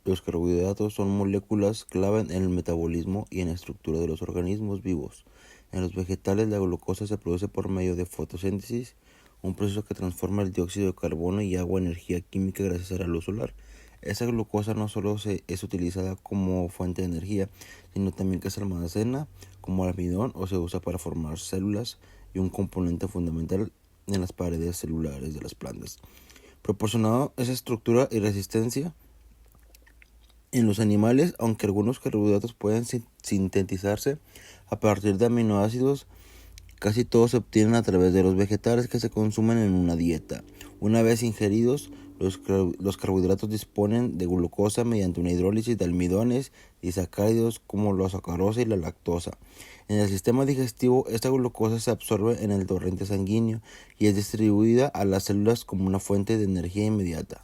Los carbohidratos son moléculas clave en el metabolismo y en la estructura de los organismos vivos. En los vegetales, la glucosa se produce por medio de fotosíntesis, un proceso que transforma el dióxido de carbono y agua en energía química gracias a la luz solar. Esa glucosa no solo es utilizada como fuente de energía, sino también que se almacena como almidón o se usa para formar células y un componente fundamental en las paredes celulares de las plantas. Proporcionado esa estructura y resistencia en los animales, aunque algunos carbohidratos pueden sintetizarse a partir de aminoácidos, casi todos se obtienen a través de los vegetales que se consumen en una dieta. Una vez ingeridos, los carbohidratos disponen de glucosa mediante una hidrólisis de almidones y sacáridos como la sacarosa y la lactosa. En el sistema digestivo, esta glucosa se absorbe en el torrente sanguíneo y es distribuida a las células como una fuente de energía inmediata.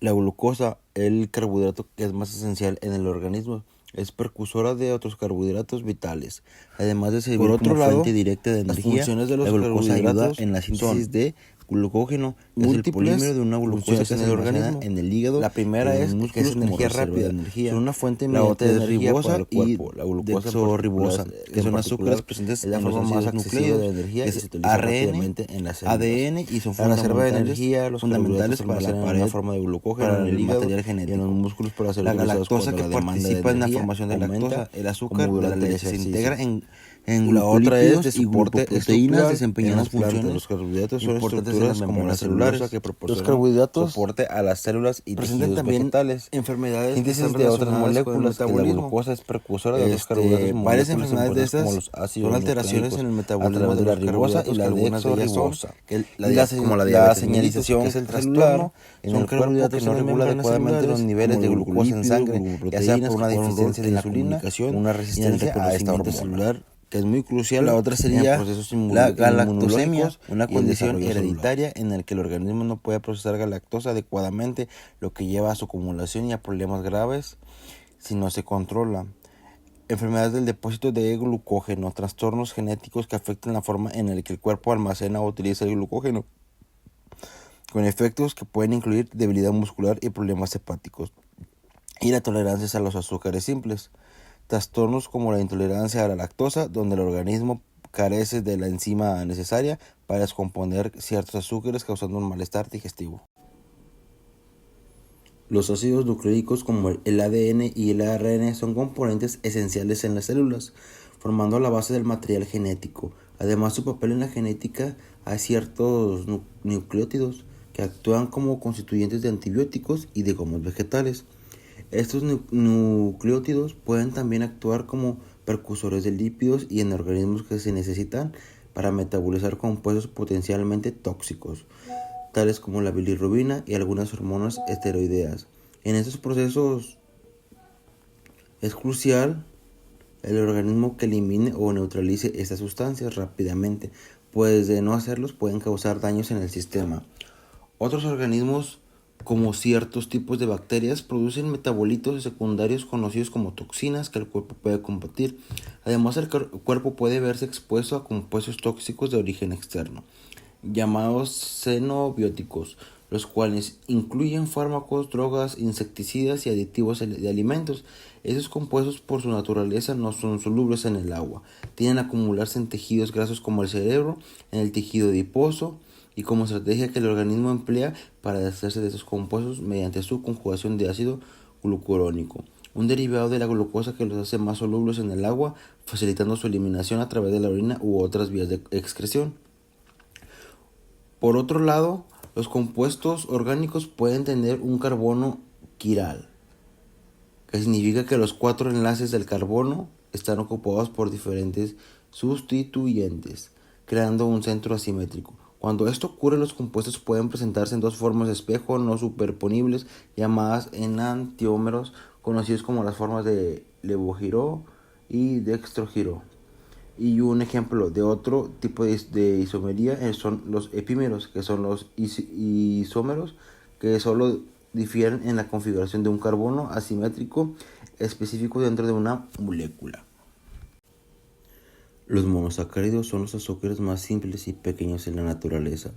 La glucosa, el carbohidrato que es más esencial en el organismo, es precursora de otros carbohidratos vitales. Además de servir como fuente directa de energía, las funciones de los carbohidratos ayuda en la síntesis de glucógeno, que es el polímero de una glucosa que se almacena en el hígado. La primera es que es energía rápida, es una fuente inmediata de energía para el cuerpo. La glucosa dexorribosa, que son azúcares presentes en la forma más accesible de energía, es ARN, en las células. ADN y son la reserva de energía, los fundamentales para la pared, una forma de glucógeno en el material genético, en los músculos para ser utilizados. La lactosa, que participa en la formación de lactosa, el azúcar de la leche se integra en la otra es de soporte, proteínas desempeñan las funciones. Los carbohidratos son estructuras como las celulares que proporcionan los carbohidratos soporte a las células y tejidos vegetales. Enfermedades síntesis de otras moléculas, que la glucosa es precursora de otros carbohidratos. Varias enfermedades de estas como los ácidos son alteraciones en el metabolismo de la ribosa y la dexorribosa, como la señalización, que es el trastorno en el cuerpo que no regula adecuadamente los niveles de glucosa en sangre, ya sea por una deficiencia de insulina, una resistencia a esta hormona, que es muy crucial. La otra sería la galactosemia, una condición hereditaria en la que el organismo no puede procesar galactosa adecuadamente, lo que lleva a su acumulación y a problemas graves si no se controla. Enfermedades del depósito de glucógeno, trastornos genéticos que afectan la forma en la que el cuerpo almacena o utiliza el glucógeno, con efectos que pueden incluir debilidad muscular y problemas hepáticos, y la tolerancia a los azúcares simples. Trastornos como la intolerancia a la lactosa, donde el organismo carece de la enzima necesaria para descomponer ciertos azúcares, causando un malestar digestivo. Los ácidos nucleicos como el ADN y el ARN son componentes esenciales en las células, formando la base del material genético. Además, su papel en la genética, hay ciertos nucleótidos que actúan como constituyentes de antibióticos y de gomos vegetales. Estos nucleótidos pueden también actuar como precursores de lípidos y en organismos que se necesitan para metabolizar compuestos potencialmente tóxicos, tales como la bilirrubina y algunas hormonas esteroideas. En estos procesos es crucial el organismo que elimine o neutralice estas sustancias rápidamente, pues de no hacerlos pueden causar daños en el sistema. Otros organismos, como ciertos tipos de bacterias, producen metabolitos secundarios conocidos como toxinas que el cuerpo puede combatir. Además, el cuerpo puede verse expuesto a compuestos tóxicos de origen externo, llamados xenobióticos, los cuales incluyen fármacos, drogas, insecticidas y aditivos de alimentos. Esos compuestos, por su naturaleza, no son solubles en el agua. Tienden a acumularse en tejidos grasos como el cerebro, en el tejido adiposo, y como estrategia que el organismo emplea para deshacerse de estos compuestos mediante su conjugación de ácido glucurónico, un derivado de la glucosa que los hace más solubles en el agua, facilitando su eliminación a través de la orina u otras vías de excreción. Por otro lado, los compuestos orgánicos pueden tener un carbono quiral, que significa que los 4 enlaces del carbono están ocupados por diferentes sustituyentes, creando un centro asimétrico. Cuando esto ocurre, los compuestos pueden presentarse en dos formas de espejo no superponibles llamadas enantiómeros, conocidos como las formas de Levogiro y Dextrogiro. Y un ejemplo de otro tipo de isomería son los epímeros, que son los isómeros que solo difieren en la configuración de un carbono asimétrico específico dentro de una molécula. Los monosacáridos son los azúcares más simples y pequeños en la naturaleza,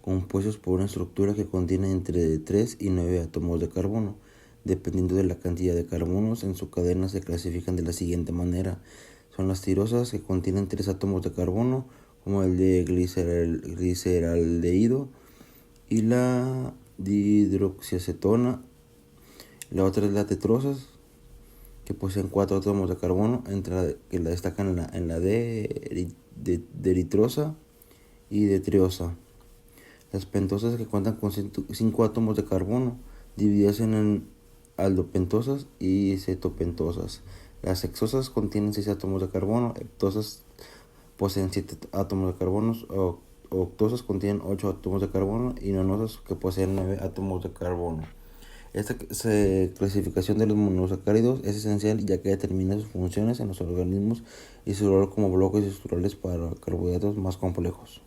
compuestos por una estructura que contiene entre 3 y 9 átomos de carbono. dependiendo de la cantidad de carbonos en su cadena se clasifican de la siguiente manera. Son las tirosas, que contienen 3 átomos de carbono, como el de gliceraldehído, y la dihidroxiacetona. La otra es la tetrosas, que poseen 4 átomos de carbono, que la destacan en la deritrosa y detriosa. Las pentosas, que cuentan con 5 átomos de carbono, divididas en aldopentosas y cetopentosas. Las hexosas contienen 6 átomos de carbono, heptosas poseen 7 átomos de carbono, octosas contienen 8 átomos de carbono y nonosas, que poseen 9 átomos de carbono. Esta clasificación de los monosacáridos es esencial, ya que determina sus funciones en los organismos y su rol como bloques estructurales para carbohidratos más complejos.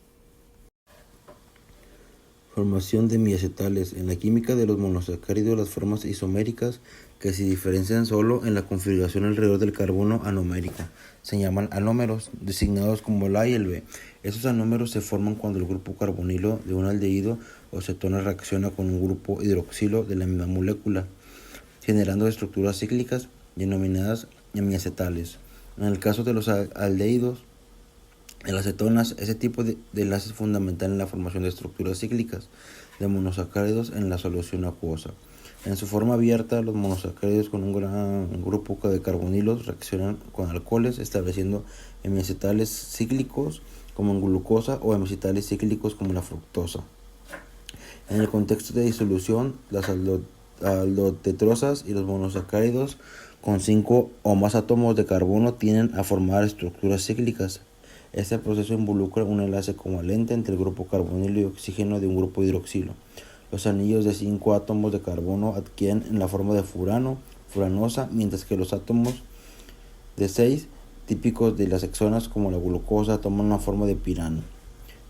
Formación de miacetales. En la química de los monosacáridos, las formas isoméricas, que se diferencian solo en la configuración alrededor del carbono anomérico, se llaman anómeros, designados como el A y el B. Estos anómeros se forman cuando el grupo carbonilo de un aldehído o cetona reacciona con un grupo hidroxilo de la misma molécula, generando estructuras cíclicas denominadas miacetales. En el caso de los aldehídos, en las cetonas, ese tipo de enlace es fundamental en la formación de estructuras cíclicas de monosacáridos en la solución acuosa. En su forma abierta, los monosacáridos con un gran grupo de carbonilos reaccionan con alcoholes, estableciendo hemiacetales cíclicos como en glucosa o hemiacetales cíclicos como la fructosa. En el contexto de disolución, las aldotetrosas y los monosacáridos con 5 o más átomos de carbono tienden a formar estructuras cíclicas. Este proceso involucra un enlace covalente entre el grupo carbonilo y oxígeno de un grupo hidroxilo. Los anillos de 5 átomos de carbono adquieren en la forma de furano, furanosa, mientras que los átomos de 6, típicos de las hexonas como la glucosa, toman una forma de pirano.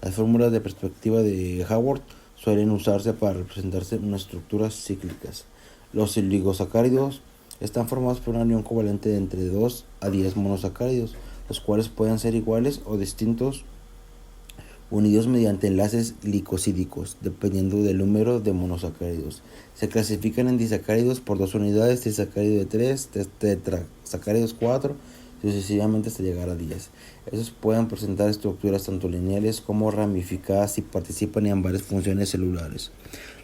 Las fórmulas de perspectiva de Haworth suelen usarse para representarse unas estructuras cíclicas. Los oligosacáridos están formados por una unión covalente de entre 2 a 10 monosacáridos, los cuales pueden ser iguales o distintos, unidos mediante enlaces glicosídicos, dependiendo del número de monosacáridos. Se clasifican en disacáridos por 2 unidades, disacárido de 3, tetrasacáridos 4, sucesivamente hasta llegar a 10. Estos pueden presentar estructuras tanto lineales como ramificadas y participan en varias funciones celulares.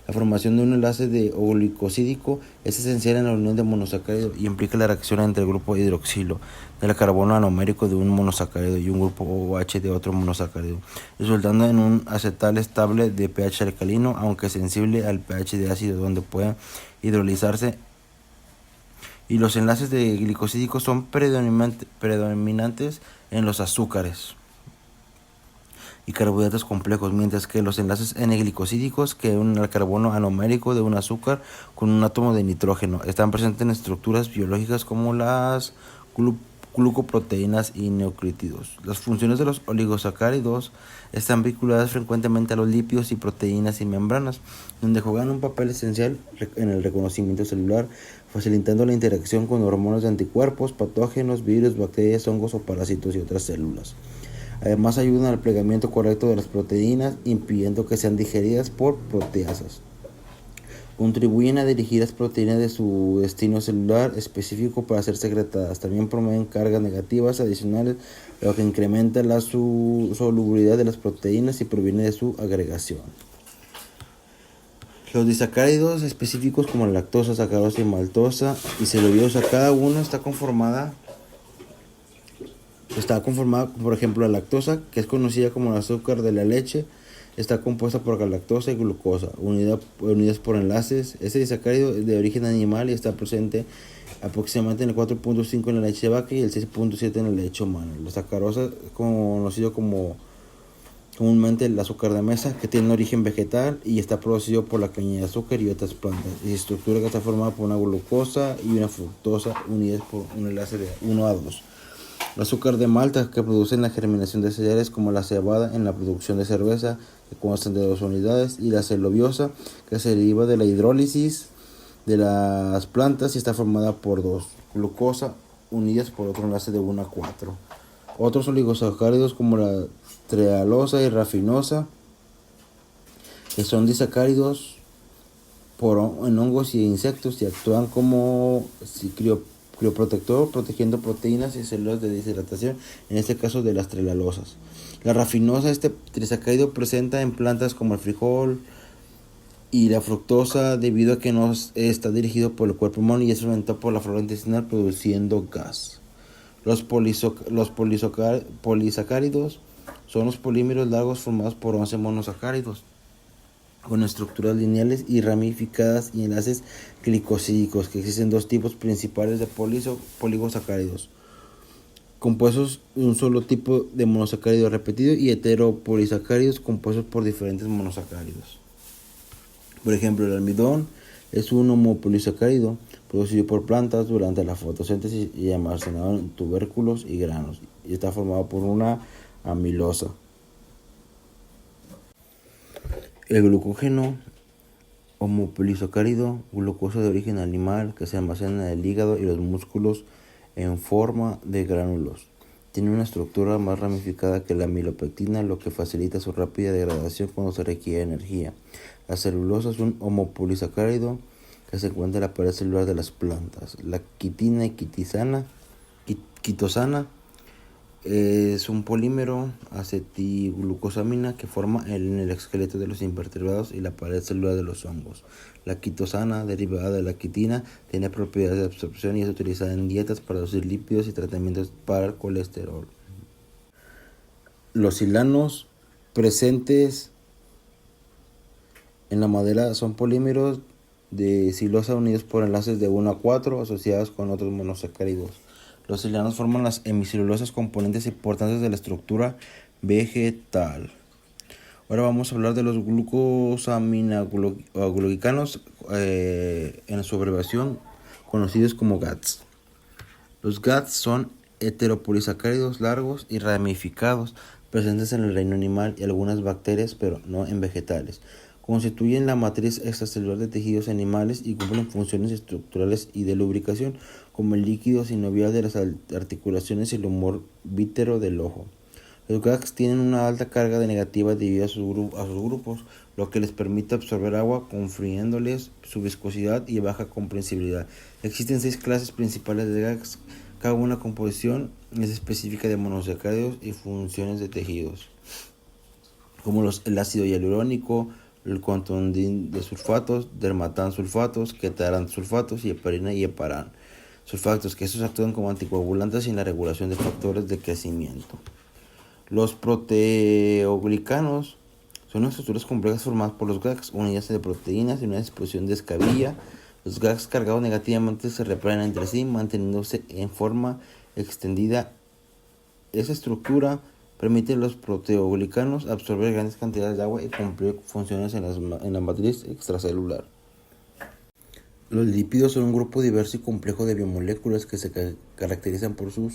La formación de un enlace de glicosídico es esencial en la unión de monosacáridos y implica la reacción entre el grupo hidroxilo del carbono anomérico de un monosacárido y un grupo OH de otro monosacárido, resultando en un acetal estable de pH alcalino, aunque sensible al pH de ácido, donde pueden hidrolizarse. Y los enlaces de glicosídicos son predominantes en los azúcares y carbohidratos complejos, mientras que los enlaces N-glicosídicos, que unen al carbono anomérico de un azúcar con un átomo de nitrógeno, están presentes en estructuras biológicas como las glucoproteínas y nucleótidos. Las funciones de los oligosacáridos están vinculadas frecuentemente a los lípidos y proteínas y membranas, donde juegan un papel esencial en el reconocimiento celular, facilitando la interacción con hormonas de anticuerpos, patógenos, virus, bacterias, hongos o parásitos y otras células. Además, ayudan al plegamiento correcto de las proteínas, impidiendo que sean digeridas por proteasas. Contribuyen a dirigir las proteínas de su destino celular específico para ser secretadas. También promueven cargas negativas adicionales, lo que incrementa la solubilidad de las proteínas y proviene de su agregación. Los disacáridos específicos como la lactosa, sacarosa y maltosa y celulosa, cada uno está conformada, por ejemplo, la lactosa, que es conocida como el azúcar de la leche, está compuesta por galactosa y glucosa, unidas por enlaces. Este disacárido es de origen animal y está presente aproximadamente en el 4.5 en la leche de vaca y el 6.7 en la leche humana. La sacarosa es conocido como comúnmente el azúcar de mesa, que tiene un origen vegetal y está producido por la caña de azúcar y otras plantas. Y su estructura que está formada por una glucosa y una fructosa unidas por un enlace de 1 a 2. El azúcar de malta, que produce en la germinación de cereales como la cebada en la producción de cerveza, que constan de 2 unidades, y la celuliosa, que se deriva de la hidrólisis de las plantas y está formada por 2 glucosa unidas por otro enlace de 1 a 4. Otros oligosacáridos como la trealosa y rafinosa, que son disacáridos en hongos y insectos y actúan como crioprotector, protegiendo proteínas y células de deshidratación, en este caso de las trelalosas. La rafinosa, este trisacárido presenta en plantas como el frijol y la fructosa, debido a que no está dirigido por el cuerpo humano y es fermentado por la flora intestinal produciendo gas. Los polisacáridos son los polímeros largos formados por 11 monosacáridos con estructuras lineales y ramificadas y enlaces glicosídicos, que existen dos tipos principales de polisacáridos, compuestos de un solo tipo de monosacárido repetido, y heteropolisacáridos compuestos por diferentes monosacáridos. Por ejemplo, el almidón es un homopolisacárido producido por plantas durante la fotosíntesis y almacenado en tubérculos y granos, y está formado por una amilosa. El glucógeno, homopolisacárido, glucosa de origen animal que se almacena en el hígado y los músculos en forma de gránulos. Tiene una estructura más ramificada que la amilopectina, lo que facilita su rápida degradación cuando se requiere energía. La celulosa es un homopolisacárido que se encuentra en la pared celular de las plantas. La quitina y quitosana es un polímero acetilglucosamina que forma en el esqueleto de los invertebrados y la pared celular de los hongos. La quitosana, derivada de la quitina, tiene propiedades de absorción y es utilizada en dietas para reducir lípidos y tratamientos para el colesterol. Los silanos presentes en la madera son polímeros de silosa unidos por enlaces de 1 a 4 asociados con otros monosacáridos. Los silanos forman las hemicelulosas, componentes importantes de la estructura vegetal. Ahora vamos a hablar de los glucosaminoglucanos, en su abreviación conocidos como GATs. Los GATs son heteropolisacáridos largos y ramificados, presentes en el reino animal y algunas bacterias, pero no en vegetales. Constituyen la matriz extracelular de tejidos animales y cumplen funciones estructurales y de lubricación, como el líquido sinovial de las articulaciones y el humor vítero del ojo. Los GAGs tienen una alta carga de negativa debido a sus grupos, lo que les permite absorber agua, confiriéndoles su viscosidad y baja compresibilidad. Existen 6 clases principales de GAGs, cada una composición es específica de monosacáridos y funciones de tejidos, como el ácido hialurónico, el contondín de sulfatos, dermatán sulfatos, quetarán sulfatos y heparina y heparán sulfatos, que estos actúan como anticoagulantes y en la regulación de factores de crecimiento. Los proteoglicanos son estructuras complejas formadas por los GAGs, unidades de proteínas y una disposición de escabilla. Los GAGs cargados negativamente se repelen entre sí, manteniéndose en forma extendida. Esa estructura permite a los proteoglicanos absorber grandes cantidades de agua y cumplir funciones en la matriz extracelular. Los lípidos son un grupo diverso y complejo de biomoléculas que se caracterizan por su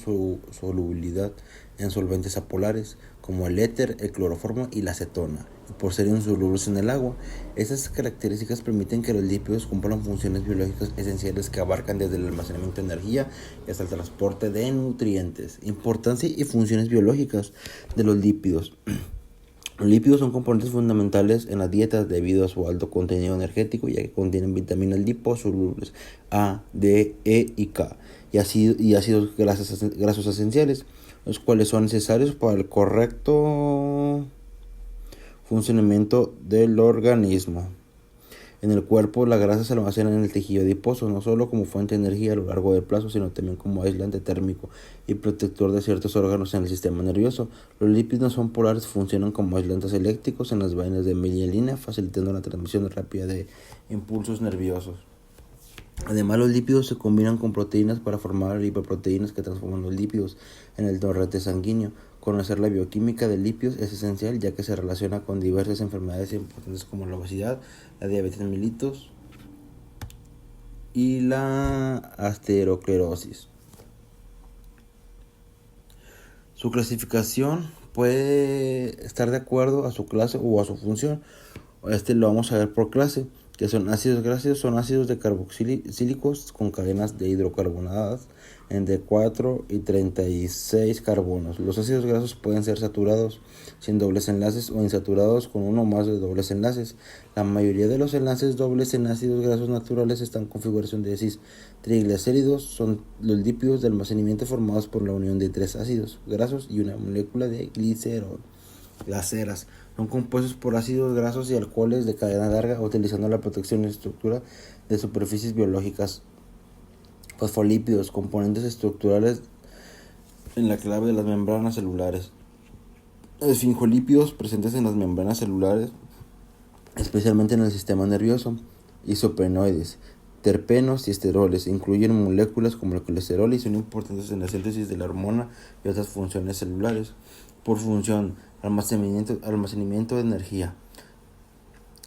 solubilidad en solventes apolares, como el éter, el cloroformo y la acetona, y por ser insolubles en el agua. Estas características permiten que los lípidos cumplan funciones biológicas esenciales que abarcan desde el almacenamiento de energía hasta el transporte de nutrientes. Importancia y funciones biológicas de los lípidos. Los lípidos son componentes fundamentales en las dietas debido a su alto contenido energético, ya que contienen vitaminas liposolubles A, D, E y K, y ácidos grasos esenciales, los cuales son necesarios para el correcto funcionamiento del organismo. En el cuerpo, la grasa se almacena en el tejido adiposo, no solo como fuente de energía a lo largo del plazo, sino también como aislante térmico y protector de ciertos órganos en el sistema nervioso. Los lípidos no son polares, funcionan como aislantes eléctricos en las vainas de mielina, facilitando la transmisión rápida de impulsos nerviosos. Además, los lípidos se combinan con proteínas para formar lipoproteínas que transforman los lípidos en el torrente sanguíneo. Conocer la bioquímica de lípidos es esencial, ya que se relaciona con diversas enfermedades importantes como la obesidad, la diabetes mellitus y la aterosclerosis. Su clasificación puede estar de acuerdo a su clase o a su función. Lo vamos a ver por clase. que son ácidos grasos, son ácidos de carboxílicos con cadenas de hidrocarbonadas entre 4 y 36 carbonos. Los ácidos grasos pueden ser saturados sin dobles enlaces o insaturados con uno o más de dobles enlaces. La mayoría de los enlaces dobles en ácidos grasos naturales están en configuración de cis. Triglicéridos son los lípidos de almacenamiento formados por la unión de tres ácidos grasos y una molécula de glicerol. Las ceras son compuestos por ácidos grasos y alcoholes de cadena larga utilizando la protección y estructura de superficies biológicas. Fosfolípidos, componentes estructurales en la clave de las membranas celulares. Esfingolípidos presentes en las membranas celulares, especialmente en el sistema nervioso. Isopenoides, terpenos y esteroles incluyen moléculas como el colesterol y son importantes en la síntesis de la hormona y otras funciones celulares. Por función, almacenamiento de energía.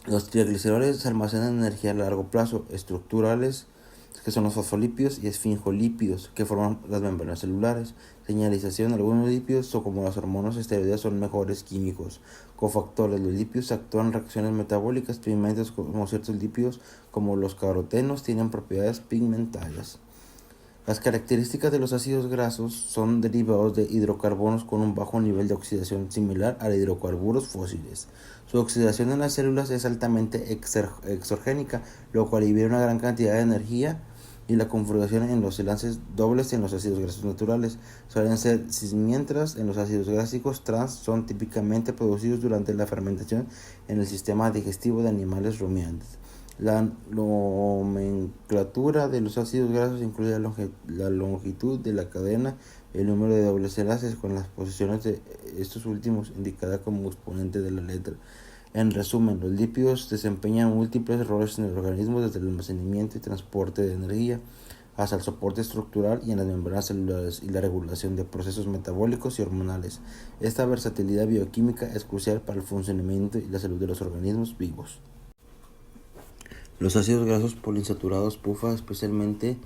Los trigliceroles almacenan energía a largo plazo, estructurales, que son los fosfolípidos, y esfingolípidos, que forman las membranas celulares. Señalización: algunos lípidos, como las hormonas esteroideas, son mejores químicos. Cofactores: los lípidos actúan en reacciones metabólicas. Pigmentos: como ciertos lípidos, como los carotenos, tienen propiedades pigmentarias. Las características de los ácidos grasos son derivados de hidrocarbonos con un bajo nivel de oxidación similar a hidrocarburos fósiles. Su oxidación en las células es altamente exergénica, lo cual libera una gran cantidad de energía, y la configuración en los enlaces dobles en los ácidos grasos naturales suelen ser cis, mientras en los ácidos gráficos trans son típicamente producidos durante la fermentación en el sistema digestivo de animales rumiantes. La nomenclatura de los ácidos grasos incluye la longitud de la cadena, el número de dobles enlaces, con las posiciones de estos últimos indicada como exponente de la letra. En resumen, los lípidos desempeñan múltiples roles en el organismo, desde el almacenamiento y transporte de energía hasta el soporte estructural y en las membranas celulares y la regulación de procesos metabólicos y hormonales. Esta versatilidad bioquímica es crucial para el funcionamiento y la salud de los organismos vivos. Los ácidos grasos poliinsaturados PUFA especialmente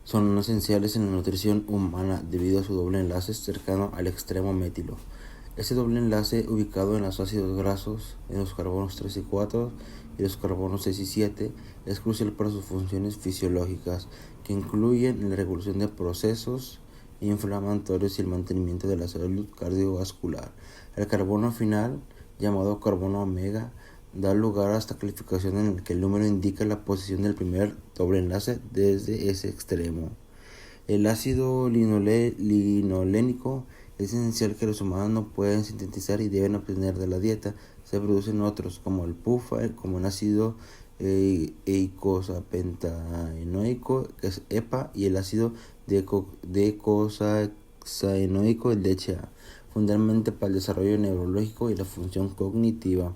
son esenciales en la nutrición humana debido a su doble enlace cercano al extremo metilo. Este doble enlace, ubicado en los ácidos grasos, en los carbonos 3 y 4 y los carbonos 6 y 7, es crucial para sus funciones fisiológicas, que incluyen la regulación de procesos inflamatorios y el mantenimiento de la salud cardiovascular. El carbono final, llamado carbono omega, da lugar a esta calificación en la que el número indica la posición del primer doble enlace desde ese extremo. El ácido linolénico es esencial que los humanos no pueden sintetizar y deben obtener de la dieta. Se producen otros, como el PUFA, como el ácido eicosapentaenoico, que es EPA, y el ácido decosaenoico, el DHA, fundamentalmente para el desarrollo neurológico y la función cognitiva.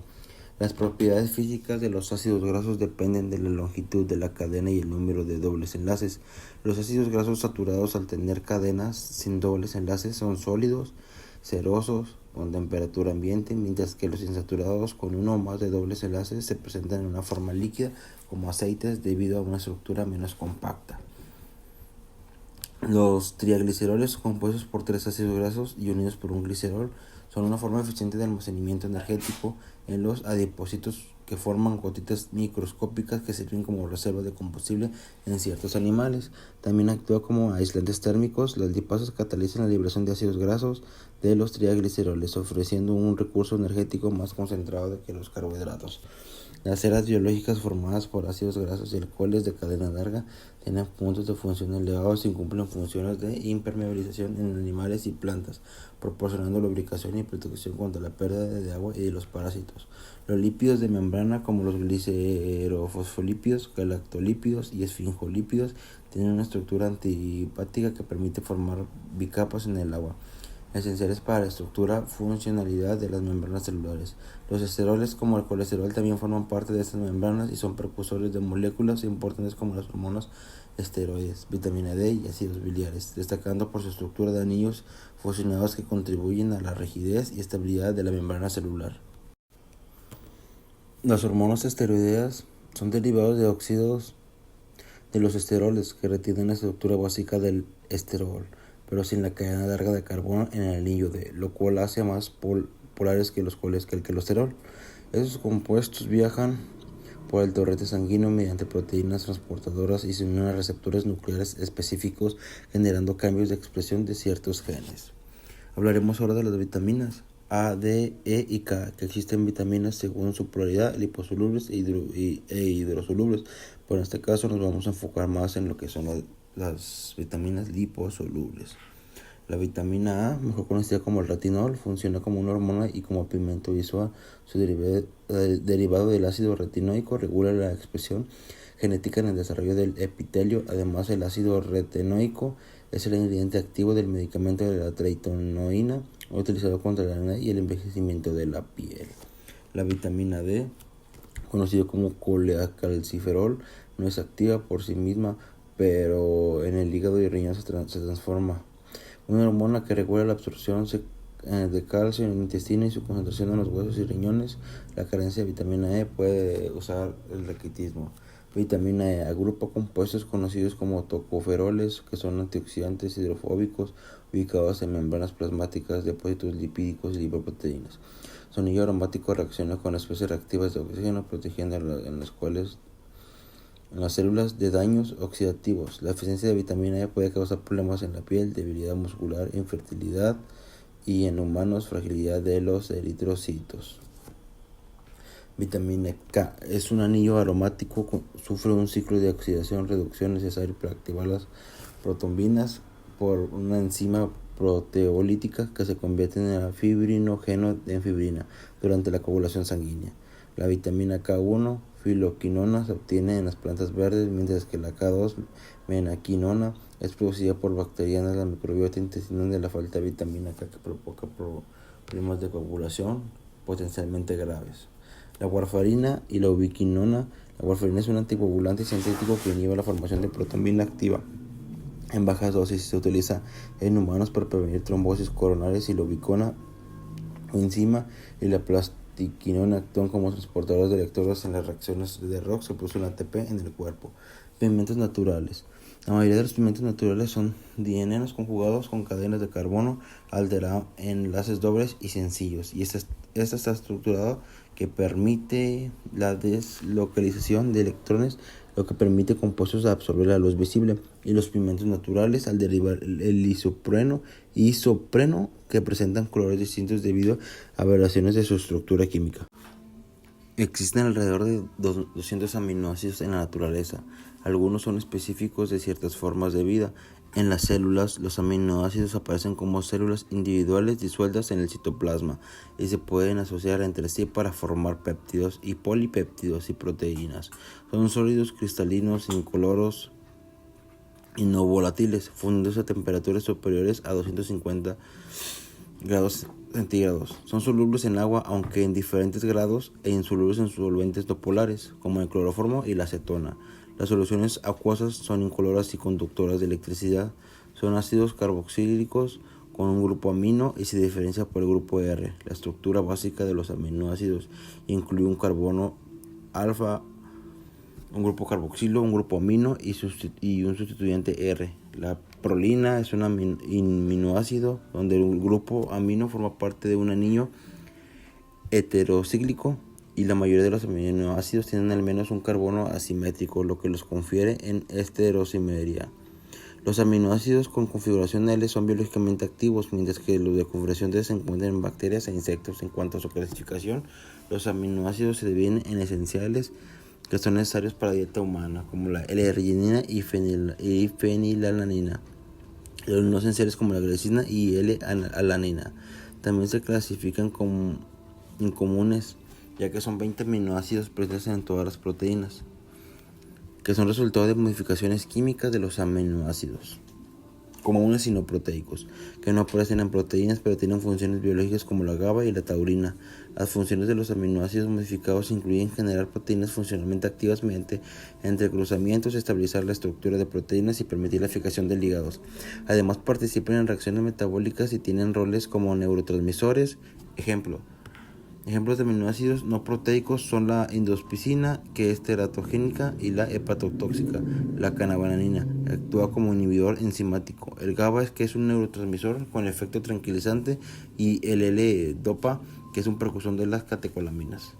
Las propiedades físicas de los ácidos grasos dependen de la longitud de la cadena y el número de dobles enlaces. Los ácidos grasos saturados, al tener cadenas sin dobles enlaces, son sólidos, cerosos, con temperatura ambiente, mientras que los insaturados, con uno o más de dobles enlaces, se presentan en una forma líquida como aceites debido a una estructura menos compacta. Los trigliceroles, compuestos por tres ácidos grasos y unidos por un glicerol, son una forma eficiente de almacenamiento energético en los adipocitos, que forman gotitas microscópicas que sirven como reserva de combustible en ciertos animales. También actúa como aislantes térmicos. Las lipasas catalizan la liberación de ácidos grasos de los trigliceroles, ofreciendo un recurso energético más concentrado que los carbohidratos. Las ceras biológicas formadas por ácidos grasos y alcoholes de cadena larga tienen puntos de función elevados y cumplen funciones de impermeabilización en animales y plantas, proporcionando lubricación y protección contra la pérdida de agua y de los parásitos. Los lípidos de membrana, como los glicerofosfolípidos, galactolípidos y esfingolípidos, tienen una estructura antipática que permite formar bicapas en el agua, esenciales para la estructura funcionalidad de las membranas celulares. Los esteroles, como el colesterol, también forman parte de estas membranas y son precursores de moléculas importantes como las hormonas esteroides, vitamina D y ácidos biliares, destacando por su estructura de anillos fusionados que contribuyen a la rigidez y estabilidad de la membrana celular. Las hormonas esteroideas son derivados de óxidos de los esteroles, que retienen la estructura básica del esterol, pero sin la cadena larga de carbono en el anillo D, lo cual hace más polares que el colesterol. Esos compuestos viajan por el torrente sanguíneo mediante proteínas transportadoras y se unen a receptores nucleares específicos, generando cambios de expresión de ciertos genes. Hablaremos ahora de las vitaminas A, D, E y K, que existen vitaminas según su polaridad, liposolubles e hidrosolubles, pero en este caso nos vamos a enfocar más en lo que son las vitaminas liposolubles. La vitamina A, mejor conocida como el retinol, funciona como una hormona y como pigmento visual. Su derivado del ácido retinoico regula la expresión genética en el desarrollo del epitelio. Además, el ácido retinoico es el ingrediente activo del medicamento de la tretinoína, utilizado contra la acné y el envejecimiento de la piel. La vitamina D, conocido como coleocalciferol, no es activa por sí misma, pero en el hígado y riñón se transforma. Una hormona que regula la absorción de calcio en el intestino y su concentración en los huesos y riñones. La carencia de vitamina E puede usar el raquitismo. Vitamina E agrupa compuestos conocidos como tocoferoles, que son antioxidantes hidrofóbicos ubicados en membranas plasmáticas, depósitos lipídicos y lipoproteínas. Su anillo aromático reacciona con especies reactivas de oxígeno, protegiendo en las células de daños oxidativos. La deficiencia de vitamina E puede causar problemas en la piel, debilidad muscular, infertilidad y en humanos fragilidad de los eritrocitos. Vitamina K es un anillo aromático, sufre un ciclo de oxidación-reducción necesario para activar las protombinas por una enzima proteolítica que se convierte en el fibrinógeno en fibrina durante la coagulación sanguínea. La vitamina K1, filoquinona, se obtiene en las plantas verdes, mientras que la K2, menaquinona, es producida por bacterias de la microbiota intestinal. De la falta de vitamina K que provoca problemas de coagulación potencialmente graves. La warfarina y la ubiquinona. La warfarina es un anticoagulante sintético que inhibe la formación de protombina activa en bajas dosis. Se utiliza en humanos para prevenir trombosis coronarias, y la ubicona, enzima, y la plastiquinona actúan como transportadores de electrones en las reacciones de Redox que producen ATP en el cuerpo. Pigmentos naturales. La mayoría de los pigmentos naturales son dienenos conjugados con cadenas de carbono alterado en enlaces dobles y sencillos, y esta está estructurada que permite la deslocalización de electrones, lo que permite compuestos absorber la luz visible. Y los pigmentos naturales, al derivar el isopreno que presentan colores distintos debido a variaciones de su estructura química. Existen alrededor de 200 aminoácidos en la naturaleza. Algunos son específicos de ciertas formas de vida. En las células, los aminoácidos aparecen como células individuales disueltas en el citoplasma y se pueden asociar entre sí para formar péptidos y polipéptidos y proteínas. Son sólidos cristalinos, incoloros y no volátiles, fundidos a temperaturas superiores a 250 grados centígrados. Son solubles en agua, aunque en diferentes grados, e insolubles en solventes no polares, como el cloroformo y la acetona. Las soluciones acuosas son incoloras y conductoras de electricidad. Son ácidos carboxílicos con un grupo amino y se diferencia por el grupo R. La estructura básica de los aminoácidos incluye un carbono alfa, un grupo carboxilo, un grupo amino y un sustituyente R. La prolina es un aminoácido donde el grupo amino forma parte de un anillo heterocíclico, y la mayoría de los aminoácidos tienen al menos un carbono asimétrico, lo que los confiere en heterosimetría. Los aminoácidos con configuración L son biológicamente activos, mientras que los de configuración D se encuentran en bacterias e insectos. En cuanto a su clasificación, los aminoácidos se dividen en esenciales, que son necesarios para la dieta humana, como la L-arginina y fenilalanina, los no esenciales como la glicina y L-alanina. También se clasifican como incomunes, ya que son 20 aminoácidos presentes en todas las proteínas, que son resultado de modificaciones químicas de los aminoácidos, comunes y no proteicos, que no aparecen en proteínas pero tienen funciones biológicas como la GABA y la taurina. Las funciones de los aminoácidos modificados incluyen generar proteínas funcionalmente activas mediante entrecruzamientos, estabilizar la estructura de proteínas y permitir la fijación de ligados. Además, participan en reacciones metabólicas y tienen roles como neurotransmisores. Ejemplos de aminoácidos no proteicos son la indospicina, que es teratogénica, y la hepatotóxica, la canabalanina, que actúa como inhibidor enzimático. El GABA, que es un neurotransmisor con efecto tranquilizante, y el L-dopa, que es un precursor de las catecolaminas.